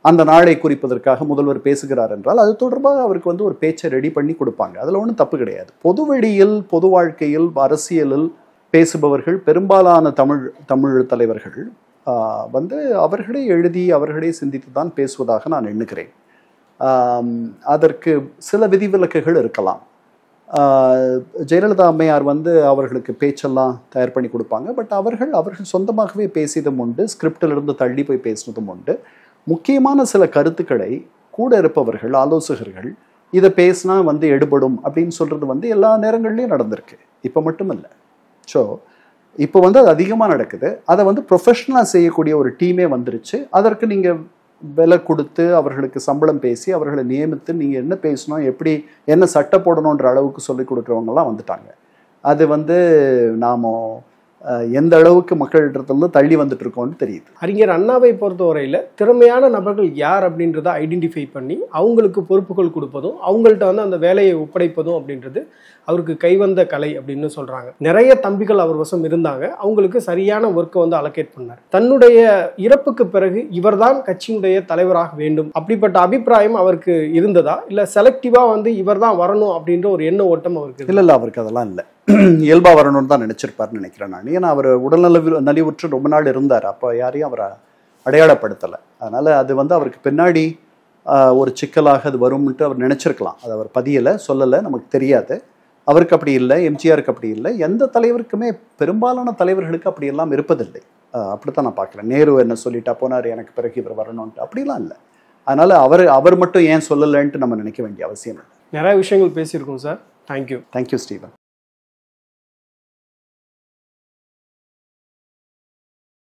அந்த நாளை குறிப்பதற்காக முதல்வர் பேசுகிறார் என்றால் அது தொடர்பாக அவருக்கு வந்து ஒரு பேச்சை ரெடி பண்ணி கொடுப்பாங்க. அதில் ஒன்றும் தப்பு கிடையாது. பொதுவெளியில், பொது வாழ்க்கையில், அரசியலில் பேசுபவர்கள் பெரும்பாலான தமிழ் தலைவர்கள் வந்து அவர்களே எழுதி அவர்களே சிந்தித்து தான் பேசுவதாக நான் எண்ணுகிறேன். அதற்கு சில விதிவிலக்குகள் இருக்கலாம். ஜெயலலிதா அம்மையார் வந்து அவர்களுக்கு பேச்செல்லாம் தயார் பண்ணி கொடுப்பாங்க. பட் அவர்கள் சொந்தமாகவே பேசியதும் உண்டு, ஸ்கிரிப்டிலிருந்து தள்ளி போய் பேசினதும் உண்டு. முக்கியமான சில கருத்துக்களை கூட இருப்பவர்கள், ஆலோசகர்கள், இதை பேசினா வந்து எடுபடும் அப்படின்னு சொல்கிறது வந்து எல்லா நேரங்கள்லையும் நடந்திருக்கு, இப்போ மட்டும் இல்லை. ஸோ இப்போ வந்து அது அதிகமாக நடக்குது. அதை வந்து ப்ரொஃபஷ்னலாக செய்யக்கூடிய ஒரு டீமே வந்துருச்சு. அதற்கு நீங்கள் விலை கொடுத்து அவர்களுக்கு சம்பளம் பேசி அவர்களை நியமித்து நீங்கள் என்ன பேசணும், எப்படி என்ன சட்டை போடணுன்ற அளவுக்கு சொல்லிக் கொடுக்குறவங்கலாம் வந்துட்டாங்க. அது வந்து நாம் எந்த அளவுக்கு மக்களிடத்துல தள்ளி வந்துட்டு இருக்கோம்னு தெரியுது. அறிஞர் அண்ணாவை பொறுத்தவரையில் திறமையான நபர்கள் யார் அப்படின்றத ஐடென்டிஃபை பண்ணி அவங்களுக்கு பொறுப்புகள் கொடுப்பதும் அவங்கள்ட்ட வந்து அந்த வேலையை ஒப்படைப்பதும் அப்படின்றது அவருக்கு கைவந்த கலை அப்படின்னு சொல்றாங்க. நிறைய தம்பிகள் அவர் வசம் இருந்தாங்க, அவங்களுக்கு சரியான ஒர்க்கை வந்து அலோகேட் பண்ணார். தன்னுடைய இறப்புக்கு பிறகு இவர்தான் கட்சியினுடைய தலைவராக வேண்டும் அப்படிப்பட்ட அபிப்பிராயம் அவருக்கு இருந்ததா, இல்ல செலக்டிவா வந்து இவர்தான் வரணும் அப்படின்ற ஒரு எண்ண ஓட்டம் அவருக்கு? இல்ல, அவருக்கு அதெல்லாம் இல்லை. இயல்பா வரணும்னு தான் நினைச்சிருப்பாருன்னு நினைக்கிறேன் நான். ஏன்னா அவர் நலிவுற்று ரொம்ப நாள் இருந்தார். அப்போ யாரையும் அவரை அடையாளப்படுத்தலை. அதனால அது வந்து அவருக்கு பின்னாடி ஒரு சிக்கலாக அது வரும்ன்ட்டு அவர் நினைச்சிருக்கலாம். அது அவர் பதியலை, சொல்லலை, நமக்கு தெரியாது. அவருக்கு அப்படி இல்லை, எம்ஜிஆருக்கு அப்படி இல்லை, எந்த தலைவருக்குமே, பெரும்பாலான தலைவர்களுக்கு அப்படி எல்லாம் இருப்பதில்லை. அப்படித்தான் நான் பார்க்குறேன். நேரு என்ன சொல்லிட்டா போனார், எனக்கு பிறகு இவர் வரணும்ன்ட்டு, அப்படிலாம் இல்லை. அதனால அவர் மட்டும் ஏன் சொல்லலைன்ட்டு நம்ம நினைக்க வேண்டிய அவசியம் இல்லை. நிறைய விஷயங்கள் பேசியிருக்கோம் சார். தேங்க்யூ. Thank you Steven.